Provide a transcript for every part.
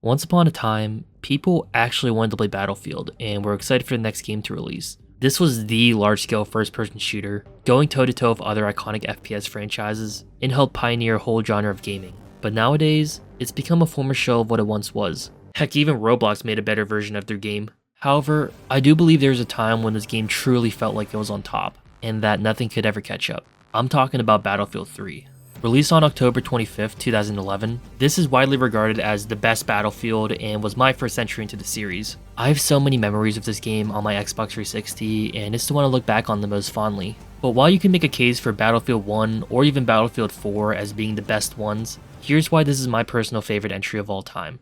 Once upon a time, people actually wanted to play Battlefield and were excited for the next game to release. This was the large-scale first-person shooter, going toe-to-toe with other iconic FPS franchises, and helped pioneer a whole genre of gaming. But nowadays, it's become a former shell of what it once was. Heck, even Roblox made a better version of their game. However, I do believe there was a time when this game truly felt like it was on top, and that nothing could ever catch up. I'm talking about Battlefield 3. Released on October 25th, 2011, this is widely regarded as the best Battlefield and was my first entry into the series. I have so many memories of this game on my Xbox 360 and it's the one I look back on the most fondly. But while you can make a case for Battlefield 1 or even Battlefield 4 as being the best ones, here's why this is my personal favorite entry of all time.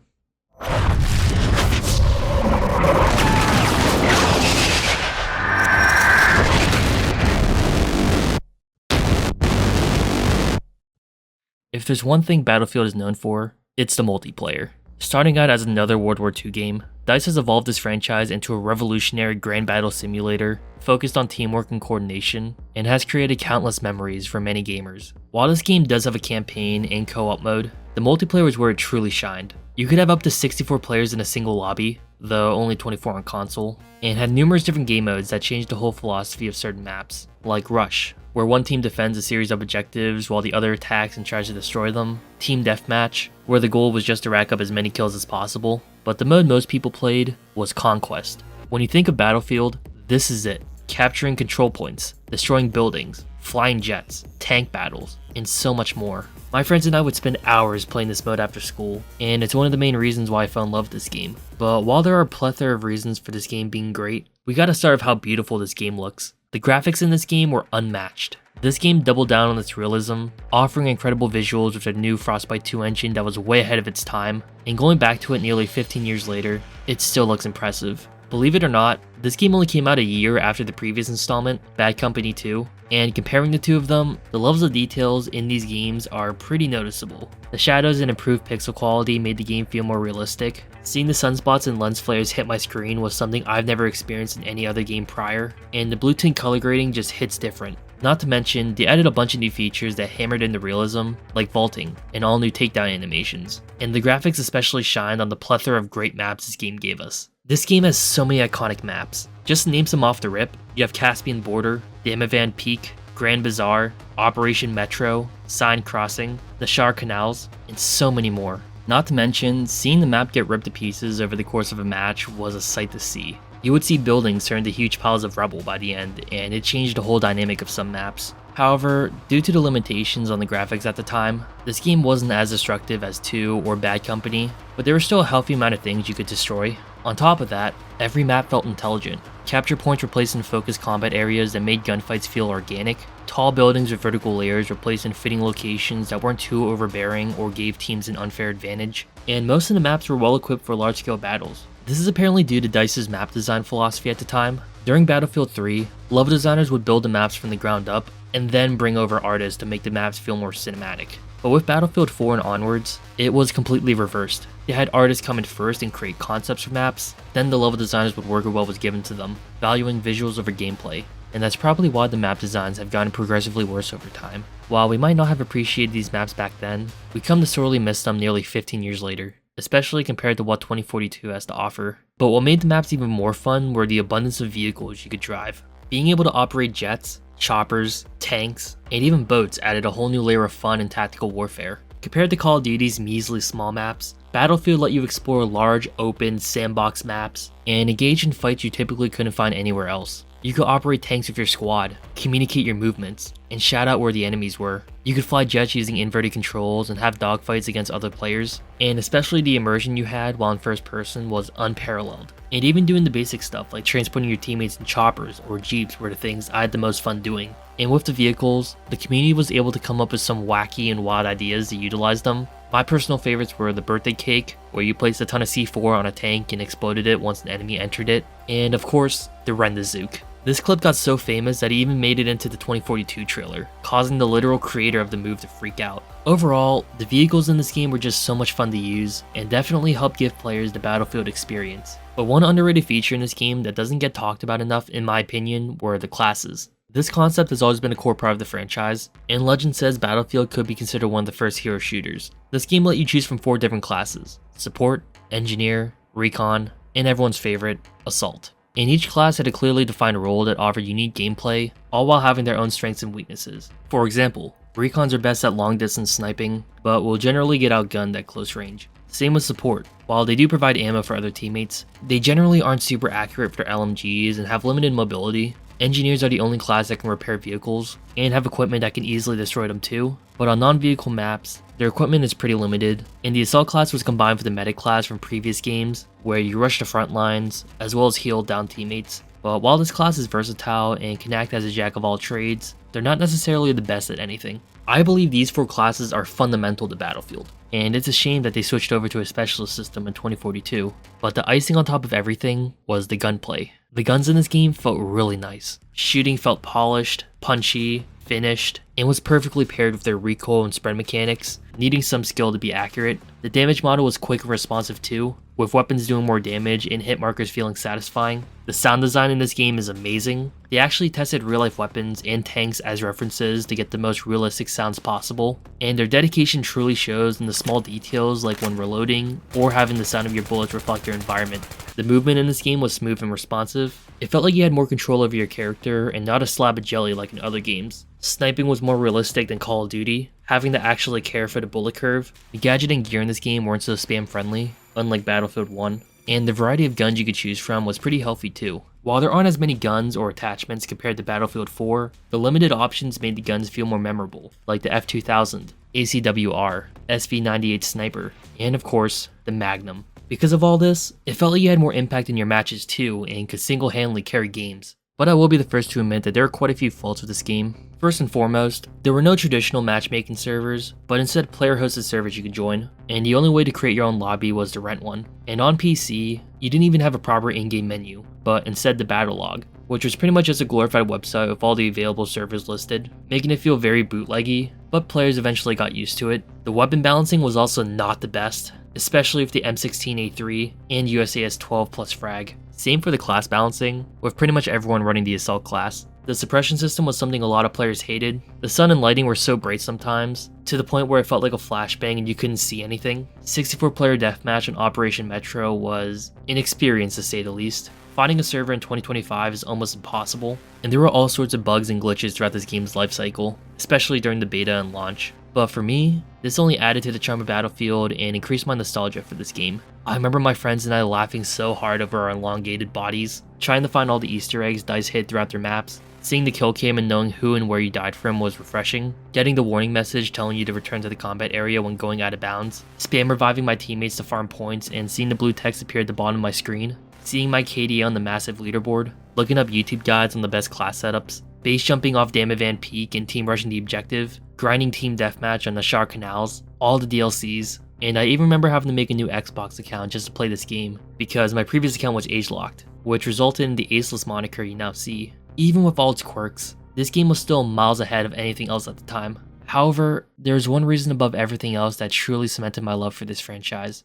If there's one thing Battlefield is known for, it's the multiplayer. Starting out as another World War II game, DICE has evolved this franchise into a revolutionary grand battle simulator focused on teamwork and coordination, and has created countless memories for many gamers. While this game does have a campaign and co-op mode, the multiplayer is where it truly shined. You could have up to 64 players in a single lobby, though only 24 on console, and had numerous different game modes that changed the whole philosophy of certain maps, like Rush, where one team defends a series of objectives while the other attacks and tries to destroy them, Team Deathmatch, where the goal was just to rack up as many kills as possible, but the mode most people played was Conquest. When you think of Battlefield, this is it. Capturing control points, destroying buildings, flying jets, tank battles, and so much more. My friends and I would spend hours playing this mode after school, and it's one of the main reasons why I fell in love with this game. But while there are a plethora of reasons for this game being great, we gotta start with how beautiful this game looks. The graphics in this game were unmatched. This game doubled down on its realism, offering incredible visuals with a new Frostbite 2 engine that was way ahead of its time, and going back to it nearly 15 years later, it still looks impressive. Believe it or not, this game only came out a year after the previous installment, Bad Company 2, and comparing the two of them, the levels of details in these games are pretty noticeable. The shadows and improved pixel quality made the game feel more realistic. Seeing the sunspots and lens flares hit my screen was something I've never experienced in any other game prior, and the blue tint color grading just hits different. Not to mention, they added a bunch of new features that hammered in the realism, like vaulting, and all new takedown animations, and the graphics especially shined on the plethora of great maps this game gave us. This game has so many iconic maps. Just to name some off the rip, you have Caspian Border, Damavan Peak, Grand Bazaar, Operation Metro, Sign Crossing, the Shar Canals, and so many more. Not to mention, seeing the map get ripped to pieces over the course of a match was a sight to see. You would see buildings turn to huge piles of rubble by the end, and it changed the whole dynamic of some maps. However, due to the limitations on the graphics at the time, this game wasn't as destructive as 2 or Bad Company, but there was still a healthy amount of things you could destroy. On top of that, every map felt intelligent. Capture points were placed in focused combat areas that made gunfights feel organic. Tall buildings with vertical layers were placed in fitting locations that weren't too overbearing or gave teams an unfair advantage. And most of the maps were well equipped for large-scale battles. This is apparently due to DICE's map design philosophy at the time. During Battlefield 3, level designers would build the maps from the ground up, and then bring over artists to make the maps feel more cinematic. But with Battlefield 4 and onwards, it was completely reversed. They had artists come in first and create concepts for maps, then the level designers would work with what was given to them, valuing visuals over gameplay. And that's probably why the map designs have gotten progressively worse over time. While we might not have appreciated these maps back then, we come to sorely miss them nearly 15 years later, especially compared to what 2042 has to offer. But what made the maps even more fun were the abundance of vehicles you could drive. Being able to operate jets, choppers, tanks, and even boats added a whole new layer of fun in tactical warfare. Compared to Call of Duty's measly small maps, Battlefield let you explore large, open, sandbox maps, and engage in fights you typically couldn't find anywhere else. You could operate tanks with your squad, communicate your movements, and shout out where the enemies were. You could fly jets using inverted controls and have dogfights against other players, and especially the immersion you had while in first person was unparalleled. And even doing the basic stuff like transporting your teammates in choppers or jeeps were the things I had the most fun doing. And with the vehicles, the community was able to come up with some wacky and wild ideas to utilize them. My personal favorites were the birthday cake, where you placed a ton of C4 on a tank and exploded it once an enemy entered it, and of course, the Rendazook. This clip got so famous that it even made it into the 2042 trailer, causing the literal creator of the move to freak out. Overall, the vehicles in this game were just so much fun to use, and definitely helped give players the Battlefield experience. But one underrated feature in this game that doesn't get talked about enough in my opinion were the classes. This concept has always been a core part of the franchise, and legend says Battlefield could be considered one of the first hero shooters. This game let you choose from 4 different classes: Support, Engineer, Recon, and everyone's favorite, Assault. And each class had a clearly defined role that offered unique gameplay, all while having their own strengths and weaknesses. For example, Recons are best at long distance sniping, but will generally get outgunned at close range. Same with Support. While they do provide ammo for other teammates, they generally aren't super accurate for LMGs and have limited mobility. Engineers are the only class that can repair vehicles, and have equipment that can easily destroy them too, but on non-vehicle maps, their equipment is pretty limited, and the Assault class was combined with the Medic class from previous games, where you rush the front lines, as well as heal down teammates. But while this class is versatile and can act as a jack of all trades, they're not necessarily the best at anything. I believe these 4 classes are fundamental to Battlefield, and it's a shame that they switched over to a specialist system in 2042, but the icing on top of everything was the gunplay. The guns in this game felt really nice. Shooting felt polished, punchy, finished, and was perfectly paired with their recoil and spread mechanics, needing some skill to be accurate. The damage model was quick and responsive too, with weapons doing more damage and hit markers feeling satisfying. The sound design in this game is amazing. They actually tested real-life weapons and tanks as references to get the most realistic sounds possible, and their dedication truly shows in the small details like when reloading or having the sound of your bullets reflect your environment. The movement in this game was smooth and responsive. It felt like you had more control over your character and not a slab of jelly like in other games. Sniping was more realistic than Call of Duty, having to actually care for the bullet curve. The gadget and gear in this game weren't so spam friendly, unlike Battlefield 1, and the variety of guns you could choose from was pretty healthy too. While there aren't as many guns or attachments compared to Battlefield 4, the limited options made the guns feel more memorable, like the F2000, ACWR, SV98 Sniper, and of course, the Magnum. Because of all this, it felt like you had more impact in your matches too and could single-handedly carry games. But I will be the first to admit that there are quite a few faults with this game. First and foremost, there were no traditional matchmaking servers, but instead player-hosted servers you could join, and the only way to create your own lobby was to rent one. And on PC, you didn't even have a proper in-game menu, but instead the battle log, which was pretty much just a glorified website with all the available servers listed, making it feel very bootleggy, but players eventually got used to it. The weapon balancing was also not the best, especially with the M16A3 and USAS 12 plus frag. Same for the class balancing, with pretty much everyone running the Assault class. The suppression system was something a lot of players hated. The sun and lighting were so bright sometimes, to the point where it felt like a flashbang and you couldn't see anything. 64-player deathmatch on Operation Metro was an experience to say the least. Finding a server in 2025 is almost impossible, and there were all sorts of bugs and glitches throughout this game's life cycle, especially during the beta and launch. But for me, this only added to the charm of Battlefield and increased my nostalgia for this game. I remember my friends and I laughing so hard over our elongated bodies, trying to find all the Easter eggs DICE hid throughout their maps. Seeing the kill cam and knowing who and where you died from was refreshing. Getting the warning message telling you to return to the combat area when going out of bounds. Spam reviving my teammates to farm points and seeing the blue text appear at the bottom of my screen. Seeing my KD on the massive leaderboard. Looking up YouTube guides on the best class setups. Base jumping off Damavan Peak and team rushing the objective. Grinding team deathmatch on the Shar Canals. All the DLCs. And I even remember having to make a new Xbox account just to play this game, because my previous account was age-locked, which resulted in the aceless moniker you now see. Even with all its quirks, this game was still miles ahead of anything else at the time. However, there's one reason above everything else that truly cemented my love for this franchise.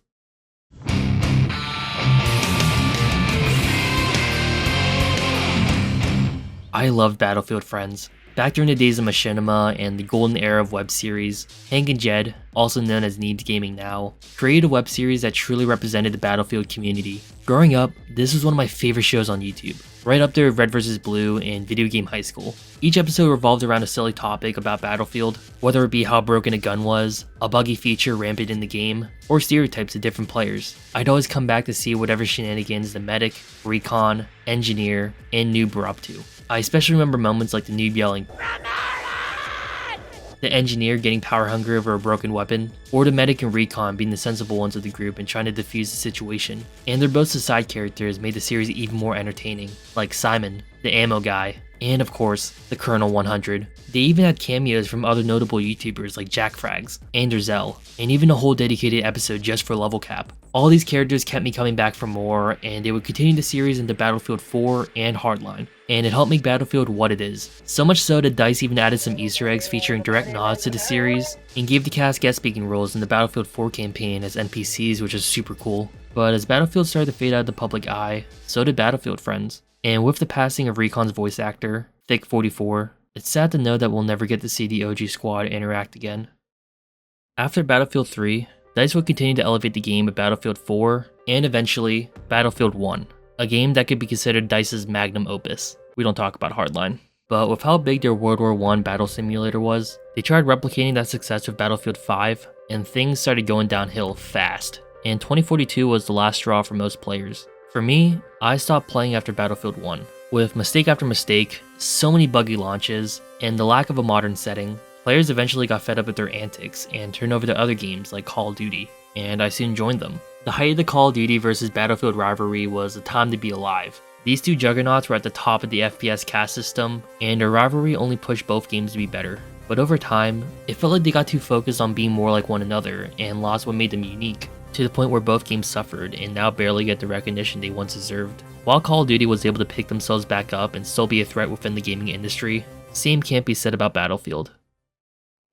I loved Battlefield, friends. Back during the days of Machinima and the golden era of web series, Hank and Jed, also known as Needs Gaming now, created a web series that truly represented the Battlefield community. Growing up, this was one of my favorite shows on YouTube, right up there with Red vs. Blue and Video Game High School. Each episode revolved around a silly topic about Battlefield, whether it be how broken a gun was, a buggy feature rampant in the game, or stereotypes of different players. I'd always come back to see whatever shenanigans the Medic, Recon, Engineer, and Noob were up to. I especially remember moments like the noob yelling, the engineer getting power hungry over a broken weapon, or the medic and recon being the sensible ones of the group and trying to defuse the situation. And their both side characters made the series even more entertaining, like Simon, the ammo guy, and of course, the Colonel 100. They even had cameos from other notable YouTubers like Jack Frags, and Zell, and even a whole dedicated episode just for level cap. All these characters kept me coming back for more, and they would continue the series into Battlefield 4 and Hardline, and it helped make Battlefield what it is. So much so that DICE even added some Easter eggs featuring direct nods to the series, and gave the cast guest speaking roles in the Battlefield 4 campaign as NPCs, which is super cool. But as Battlefield started to fade out of the public eye, so did Battlefield, friends. And with the passing of Recon's voice actor, Thick44, it's sad to know that we'll never get to see the OG squad interact again. After Battlefield 3, DICE would continue to elevate the game with Battlefield 4 and eventually Battlefield 1, a game that could be considered DICE's magnum opus. We don't talk about Hardline. But with how big their World War I battle simulator was, they tried replicating that success with Battlefield 5, and things started going downhill fast, and 2042 was the last straw for most players. For me, I stopped playing after Battlefield 1. With mistake after mistake, so many buggy launches, and the lack of a modern setting, players eventually got fed up with their antics and turned over to other games like Call of Duty, and I soon joined them. The height of the Call of Duty versus Battlefield rivalry was a time to be alive. These two juggernauts were at the top of the FPS caste system, and their rivalry only pushed both games to be better. But over time, it felt like they got too focused on being more like one another and lost what made them unique, to the point where both games suffered and now barely get the recognition they once deserved. While Call of Duty was able to pick themselves back up and still be a threat within the gaming industry, same can't be said about Battlefield.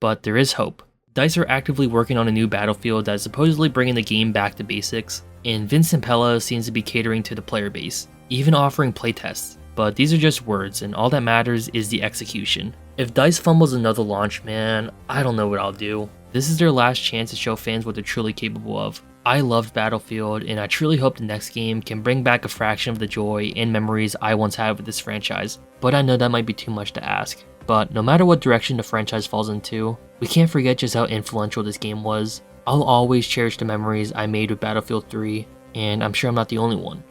But there is hope. DICE are actively working on a new Battlefield that is supposedly bringing the game back to basics, and Vincent Pella seems to be catering to the player base, even offering playtests. But these are just words, and all that matters is the execution. If DICE fumbles another launch, man, I don't know what I'll do. This is their last chance to show fans what they're truly capable of. I loved Battlefield, and I truly hope the next game can bring back a fraction of the joy and memories I once had with this franchise, but I know that might be too much to ask. But no matter what direction the franchise falls into, we can't forget just how influential this game was. I'll always cherish the memories I made with Battlefield 3, and I'm sure I'm not the only one.